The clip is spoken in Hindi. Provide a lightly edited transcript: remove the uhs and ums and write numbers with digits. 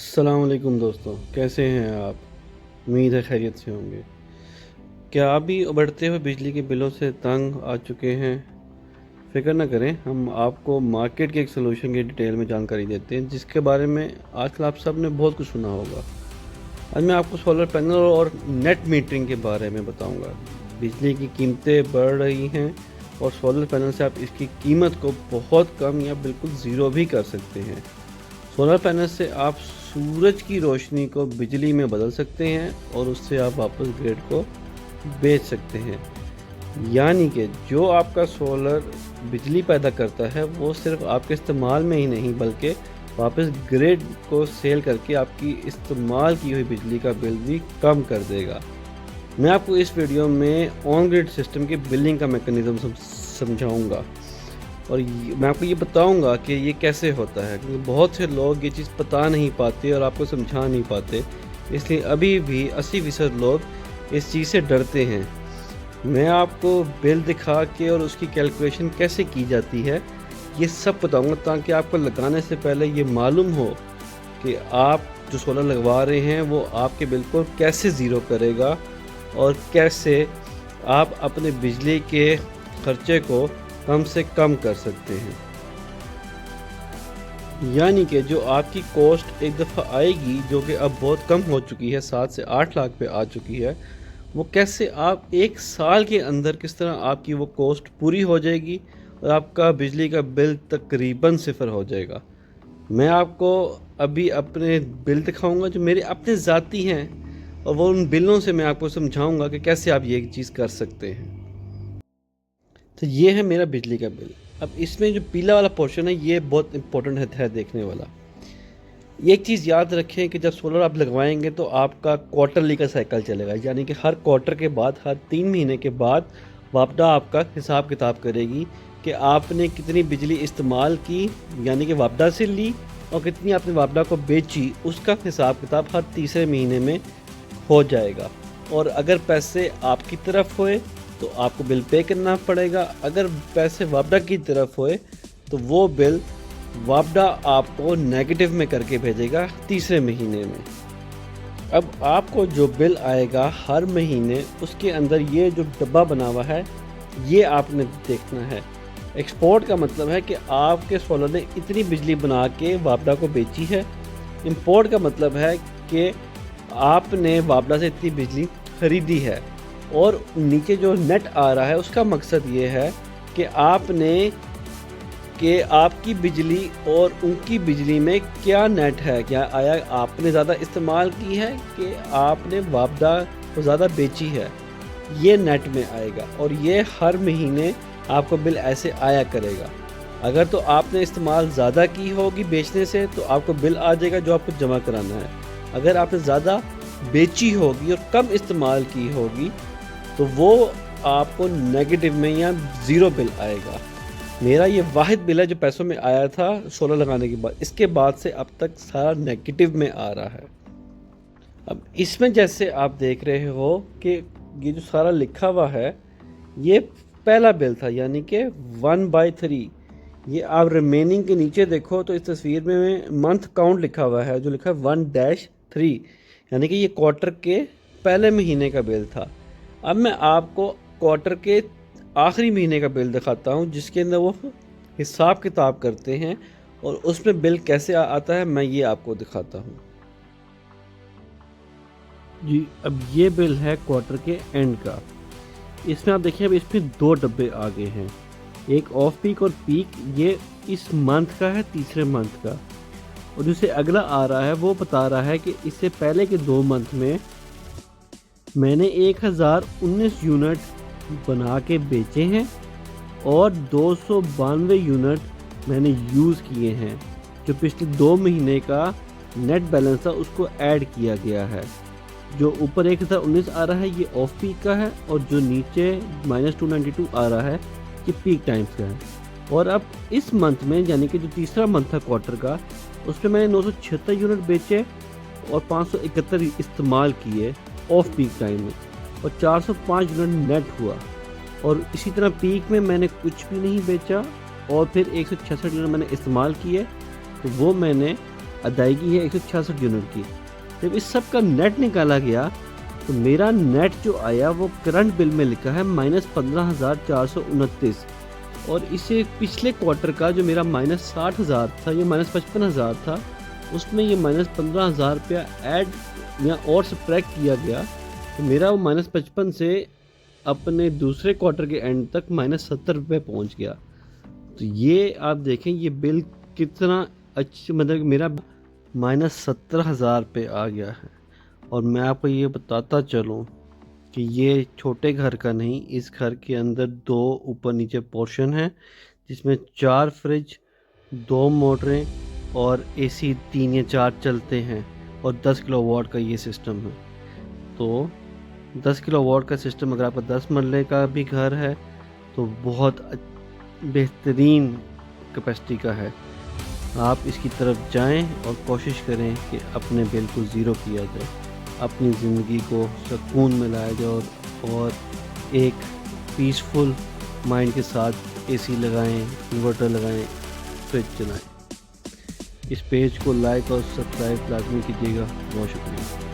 अस्सलाम वालेकुम दोस्तों, कैसे हैं आप? उम्मीद है खैरियत से होंगे। क्या आप भी उभरते हुए बिजली के बिलों से तंग आ चुके हैं? फ़िक्र ना करें, हम आपको मार्केट के एक सलूशन की डिटेल में जानकारी देते हैं, जिसके बारे में आजकल आप सब ने बहुत कुछ सुना होगा। आज मैं आपको सोलर पैनल और नेट मीटरिंग के बारे में बताऊंगा। बिजली की कीमतें बढ़ रही हैं और सोलर पैनल से आप इसकी कीमत को बहुत कम या बिल्कुल ज़ीरो भी कर सकते हैं। सोलर पैनल से आप सूरज की रोशनी को बिजली में बदल सकते हैं और उससे आप वापस ग्रिड को बेच सकते हैं। यानी कि जो आपका सोलर बिजली पैदा करता है वो सिर्फ आपके इस्तेमाल में ही नहीं बल्कि वापस ग्रिड को सेल करके आपकी इस्तेमाल की हुई बिजली का बिल भी कम कर देगा। मैं आपको इस वीडियो में ऑन ग्रिड सिस्टम की बिलिंग का मैकेनिज़्म समझाऊंगा और मैं आपको ये बताऊंगा कि ये कैसे होता है, क्योंकि बहुत से लोग ये चीज़ पता नहीं पाते और आपको समझा नहीं पाते, इसलिए अभी भी 80% लोग इस चीज़ से डरते हैं। मैं आपको बिल दिखा के और उसकी कैलकुलेशन कैसे की जाती है ये सब बताऊंगा, ताकि आपको लगाने से पहले ये मालूम हो कि आप जो सोलर लगवा रहे हैं वो आपके बिल को कैसे ज़ीरो करेगा और कैसे आप अपने बिजली के खर्चे को कम से कम कर सकते हैं। यानी कि जो आपकी कॉस्ट एक दफ़ा आएगी, जो कि अब बहुत कम हो चुकी है, 7 से 8 लाख पे आ चुकी है, वो कैसे आप एक साल के अंदर किस तरह आपकी वो कॉस्ट पूरी हो जाएगी और आपका बिजली का बिल तकरीबन सिफर हो जाएगा। मैं आपको अभी अपने बिल दिखाऊंगा जो मेरे अपने ज़ाती हैं और वो उन बिलों से मैं आपको समझाऊंगा कि कैसे आप ये चीज़ कर सकते हैं। तो ये है मेरा बिजली का बिल। अब इसमें जो पीला वाला पोर्शन है ये बहुत इंपॉर्टेंट है देखने वाला। एक चीज़ याद रखें कि जब सोलर आप लगवाएंगे तो आपका क्वार्टरली का साइकिल चलेगा, यानी कि हर क्वार्टर के बाद, हर 3 महीने के बाद वापडा आपका हिसाब किताब करेगी कि आपने कितनी बिजली इस्तेमाल की, यानी कि वापडा से ली, और कितनी आपने वापडा को बेची, उसका हिसाब किताब हर तीसरे महीने में हो जाएगा। और अगर पैसे आपकी तरफ हुए तो आपको बिल पे करना पड़ेगा, अगर पैसे वापडा की तरफ हुए तो वो बिल वापडा आपको नेगेटिव में करके भेजेगा तीसरे महीने में। अब आपको जो बिल आएगा हर महीने, उसके अंदर ये जो डब्बा बना हुआ है ये आपने देखना है। एक्सपोर्ट का मतलब है कि आपके सोलर ने इतनी बिजली बना के वापडा को बेची है। इंपोर्ट का मतलब है कि आपने वापडा से इतनी बिजली खरीदी है। और नीचे जो नेट आ रहा है उसका मकसद ये है कि आपकी बिजली और उनकी बिजली में क्या नेट है, क्या आया आपने ज़्यादा इस्तेमाल की है कि आपने वापडा को ज़्यादा बेची है, ये नेट में आएगा। और ये हर महीने आपको बिल ऐसे आया करेगा। अगर तो आपने इस्तेमाल ज़्यादा की होगी बेचने से तो आपको बिल आ जाएगा जो आपको जमा कराना है। अगर आपने ज़्यादा बेची होगी और कम इस्तेमाल की होगी तो वो आपको नेगेटिव में या ज़ीरो बिल आएगा। मेरा ये वाहिद बिल है जो पैसों में आया था सोलर लगाने के बाद, इसके बाद से अब तक सारा नेगेटिव में आ रहा है। अब इसमें जैसे आप देख रहे हो कि ये जो सारा लिखा हुआ है ये पहला बिल था, यानी कि 1/3। ये आप रिमेनिंग के नीचे देखो तो इस तस्वीर में मंथ काउंट लिखा हुआ है, जो लिखा है 1-3, यानी कि ये क्वार्टर के पहले महीने का बिल था। अब मैं आपको क्वार्टर के आखिरी महीने का बिल दिखाता हूँ, जिसके अंदर वो हिसाब किताब करते हैं और उसमें बिल कैसे आता है मैं ये आपको दिखाता हूँ जी। अब ये बिल है क्वार्टर के एंड का। इसमें आप देखिए, अब इसमें 2 डब्बे आ गए हैं, एक ऑफ पीक और पीक। ये इस मंथ का है, तीसरे मंथ का। और जिसे अगला आ रहा है वो बता रहा है कि इससे पहले के 2 मंथ में मैंने 1019 यूनिट बना के बेचे हैं और 292 यूनिट मैंने यूज़ किए हैं। जो पिछले 2 महीने का नेट बैलेंस था उसको ऐड किया गया है। जो ऊपर 1019 आ रहा है ये ऑफ पीक का है, और जो नीचे -292 आ रहा है ये पीक टाइम्स का है। और अब इस मंथ में, यानी कि जो तीसरा मंथ था क्वार्टर का, उसमें मैंने 976 यूनिट बेचे और 571 इस्तेमाल किए ऑफ पीक टाइम में, और 405 यूनिट नेट हुआ। और इसी तरह पीक में मैंने कुछ भी नहीं बेचा और फिर 166 यूनिट मैंने इस्तेमाल किए, तो वो मैंने अदायगी है 166 यूनिट की। जब इस सब का नेट निकाला गया तो मेरा नेट जो आया वो करंट बिल में लिखा है -15,429, और इसे पिछले क्वार्टर का जो मेरा -60,000 था, ये -55,000 था, उसमें ये -15,000 रुपया ऐड या और सब्ट्रैक्ट किया गया, तो मेरा वो -55 से अपने दूसरे क्वार्टर के एंड तक -70 रुपये पहुँच गया। तो ये आप देखें ये बिल कितना अच्छा, मतलब मेरा -17,000 रुपये आ गया है। और मैं आपको ये बताता चलूँ कि ये छोटे घर का नहीं, इस घर के अंदर 2 ऊपर नीचे पोर्शन है, जिसमें 4 फ्रिज, 2 मोटरें और एसी 3 या 4 चलते हैं, और 10 किलोवाट का ये सिस्टम है। तो 10 किलोवाट का सिस्टम अगर आपका 10 मरले का भी घर है तो बहुत बेहतरीन कैपेसिटी का है। आप इसकी तरफ जाएं और कोशिश करें कि अपने बिल को ज़ीरो किया जाए, अपनी ज़िंदगी को सुकून में लाया जाए, और एक पीसफुल माइंड के साथ एसी लगाएं, इन्वर्टर लगाएं, फ्रिज चलाएं। इस पेज को लाइक और सब्सक्राइब लाजमी कीजिएगा। बहुत शुक्रिया।